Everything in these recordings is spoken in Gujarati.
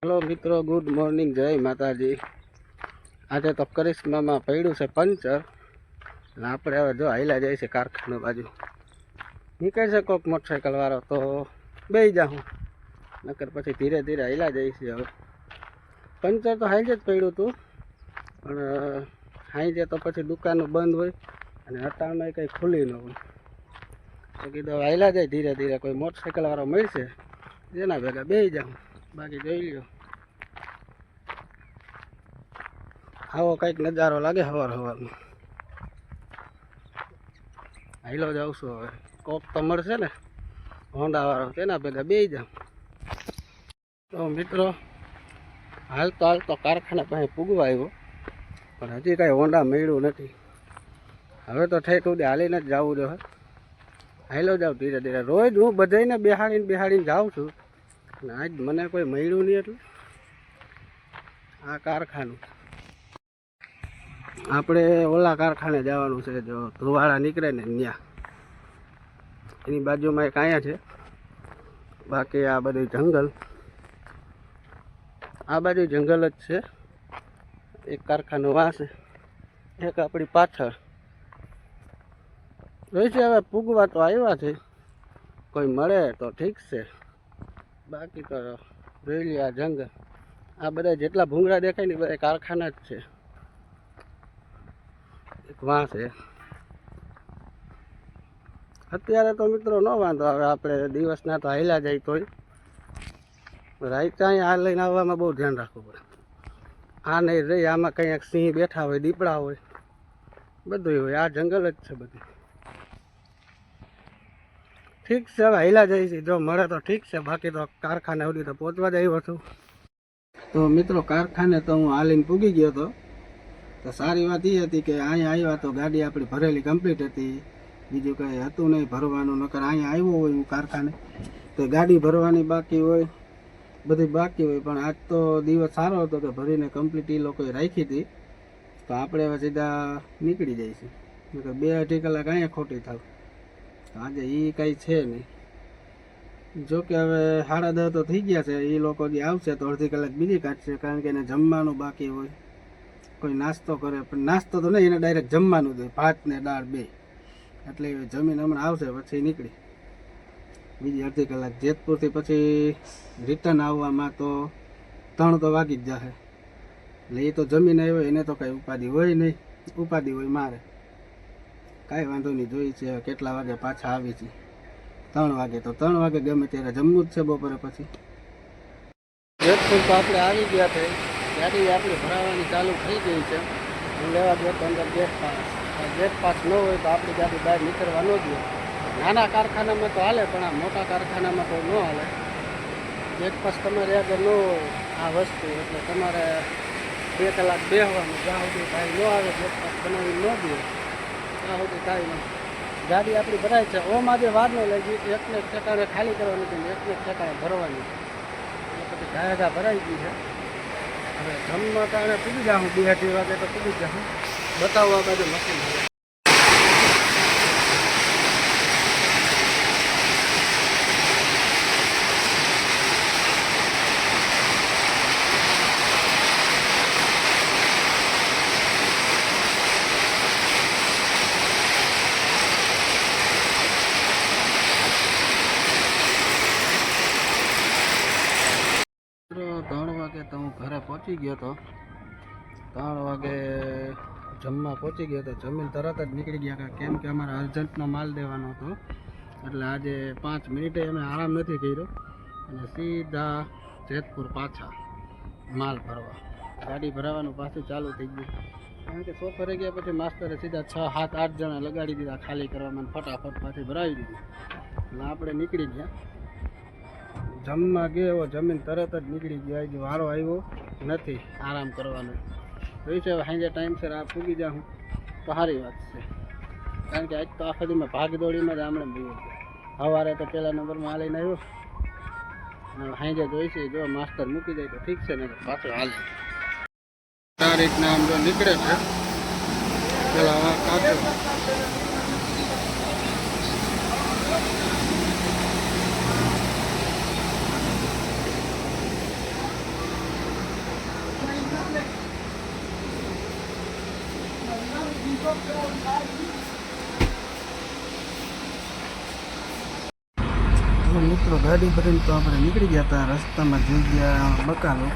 हेलो मित्रों, गुड मॉर्निंग, जय माताजी। आज तो करिश्मामां पड्યું છે पंचर। આપણે હવે જો હાઈલા જાય છે કારખાના બાજુ। નીકળે છે કોક મોટરસાઇકલ વાળો તો બેસી જાઉં, નકર પછી ધીરે ધીરે હાઈલા જાય છે। હવે पंचर તો હાઈજે જ પડ્યું હતું, પણ હાઈજે તો પછી દુકાનો બંધ હોય અને અટાણમાં કંઈ ખુલ્લી ન હોય, તો કીધું હાઈલા જાય ધીરે ધીરે। કોઈ મોટરસાઇકલ વાળો મળશે જેના ભેગા બેસી જાઉં, બાકી જોઈ લ્યો। આવો કંઈક નજારો લાગે સવાર સવારમાં। હાઈલો જાઉં છું, હવે કોક તો મળશે ને હોન્ડા વાળો, તેના ભેગા બેસી જાઉં। તો મિત્રો હાલતો કારખાના પાસે પૂગવા આવ્યો, પણ હજી કાંઈ હોન્ડા મળ્યું નથી। હવે તો ઠેઠ સુધી હાલીને જ જવું જોઈએ। હાઈલો જાઉં ધીરે ધીરે। રોજ હું બધાને બેહાડીને જાઉં છું, અને આજ મને કોઈ મળ્યું નહીં, એટલે આ કારખાનું આપણે ઓલા કારખાને જવાનું છે, જો ધુવાળા નીકળે ને ત્યાં એની બાજુમાં એક અહીંયા છે, બાકી આ બધું જંગલ, આ બાજુ જંગલ જ છે। એક કારખાનું વાં છે, એક આપણી પાછળ જોઈ છે। હવે પૂગવા તો આવ્યા છે, કોઈ મળે તો ઠીક છે, બાકી તો જોઈ લે આ જંગલ। આ બધા જેટલા ભૂંગળા દેખાય ને બધા કારખાના જ છે। એક વાં છે। અત્યારે તો મિત્રો ન વાંધો આવે, આપણે દિવસના તો હાલ્યા જાય તોય રાઈતે અહીંયા આ લઈને આવવામાં બહુ ધ્યાન રાખવું પડે। આ નહીં રહી, આમાં કંઈક સિંહ બેઠા હોય, દીપડા હોય, બધું હોય, આ જંગલ જ છે બધું। ઠીક છે, હવે હાલ્યા જાય છે, જો મળે તો ઠીક છે, બાકી તો કારખાને સુધી તો પહોંચવા જ આવ્યો છું। તો મિત્રો કારખાને તો હું હાલીને પૂગી ગયો હતો। તો સારી વાત એ હતી કે અહીંયા આવ્યા તો ગાડી આપણી ભરેલી કમ્પ્લીટ હતી, બીજું કંઈ હતું નહીં ભરવાનું। નકર અહીંયા આવ્યો હોય હું કારખાને તો ગાડી ભરવાની બાકી હોય, બધી બાકી હોય, પણ આજ તો દિવસ સારો હતો કે ભરીને કમ્પ્લીટ એ લોકોએ રાખી હતી। તો આપણે હવે સીધા નીકળી જઈશું, નકર 2-2.5 કલાક અહીંયા ખોટી થાવ। આજે એ કાંઈ છે નહીં, જોકે હવે 10:30 તો થઈ ગયા છે। એ લોકો જે આવશે તો અડધી કલાક બીજી કાઢશે, કારણ કે એને જમવાનું બાકી હોય। કોઈ નાસ્તો કરે, પણ નાસ્તો તો નહીં, એને ડાયરેક્ટ જમવાનું જોઈએ, ભાત ને દાળ બે, એટલે જમીન હમણાં આવશે પછી નીકળી બીજી અડધી કલાક। જેતપુરથી પછી રિટર્ન આવવામાં તો 3 તો વાગી જ જશે, એટલે એ તો જમીન આવ્યો, એને તો કાંઈ ઉપાધિ હોય નહીં, ઉપાધિ હોય મારે, કાંઈ વાંધો નહીં। જોઈ છે કેટલા વાગે પાછા આવી છે, 3 વાગે, તો 3 વાગે ગમે ત્યારે જમવું જ છે બપોરે પછી। જેતપુર તો આપણે આવી ગયા છે, ગાડી આપણી ભરાવાની ચાલુ થઈ ગઈ છે। હું લેવા ગયો તો અંદર ગેટ પાસ ન હોય તો આપણી ગાડી બહાર નીકળવા ન દે। નાના કારખાનામાં તો હાલે, પણ આ મોટા કારખાનામાં તો ન હાલે। ગેટ પાસ તમારે આગળ ન હોય આ વસ્તુ, એટલે તમારે 2 કલાક બેસવાનું, જ્યાં સુધી કાંઈ ન આવે, ગેટ પાસ બનાવી ન દે ત્યાં સુધી કાંઈ નહીં। ગાડી આપણી ભરાય છે, ઓમ આજે વાર ન લાગી, એકને એક ઠેકાણે ખાલી કરવાની છે, એકને એક ઠેકાણે ભરવાની, એટલે પછી ઘાયા ભરાઈ ગઈ છે। હવે જમવા કારણે પૂરી જાઉં, 2-2.5 વાગે તો પૂરી જાઉં, બતાવવા બાજુ મશીન હવે। મિત્રો 3 વાગે તો હું ઘરે પહોંચી ગયો હતો, 3 વાગે જમવા પહોંચી ગયો હતો, જમીન તરત જ નીકળી ગયા, કેમ કે અમારે અર્જન્ટનો માલ દેવાનો હતો, એટલે આજે 5 મિનિટે અમે આરામ નથી કર્યો, અને સીધા જેતપુર પાછા માલ ભરવા। ગાડી ભરાવાનું પાછું ચાલુ થઈ ગયું, કારણ કે સોફરે ગયા પછી માસ્તરે સીધા 6-7-8 જણા લગાડી દીધા ખાલી કરવામાં, ફટાફટ પાછી ભરાવી દીધી, એટલે આપણે નીકળી ગયા। જમવા ગયો, જમીન તરત જ નીકળી ગયો, હજી વારો આવ્યો નથી આરામ કરવાનો। જોઈ છે હવે સાંજે ટાઈમસર આ પૂગી જાઉં તો સારી વાત છે, કારણ કે આજ તો આખા દીમાં ભાગદોડીમાં જ આમણે બહુ સવારે તો પહેલા નંબરમાં હાલીને આવ્યો, અને સાંજે જોઈ છે જો માસ્તર મૂકી જાય તો ઠીક છે, ને પાછો હાલે આ રીતના આમ જો નીકળે છે પેલા કાચો। તો મિત્રો ગાડી ભરીને તો આપણે નીકળી ગયા હતા. રસ્તામાં જોઈ ગયા બકાલો,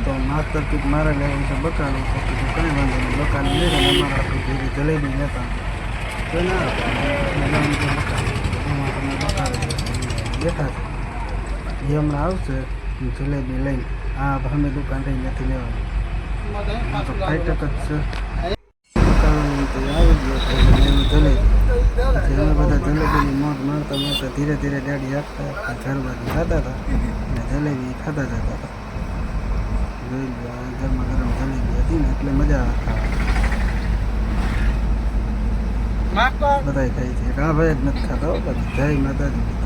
તો માસ્ટર કીટ મારે લેવું છે બકાલો. તો કીધું કાંઈ વાંધો નહીં, બકાલો લઈ ને અમારે આપણે ઘેરી જલેબી લેતા તો ના બકાલો બેઠા છે. એ હમણાં આવશે જલેબી લઈને. આ અમે દુકાન રહી નથી લેવાની, આ તો 5% જ છે. બકાલાની તો આવી ગયો છે એટલે લેવું જલેબી. પછી અમે બધા જલેબીની મોજ મારતા મારતા ધીરે ધીરે ગાડી આપતા આપતા ઘર બાજુ ખાતા હતા અને જલેબી ખાતા જતા હતા. જોઈ લો, આ ગરમા ગરમ જલેબી હતી ને એટલે મજા આવે ખાવાની. બધા ખાય છે, આ ભાઈ જ નથી ખાતા હો. પછી જય માતાજી.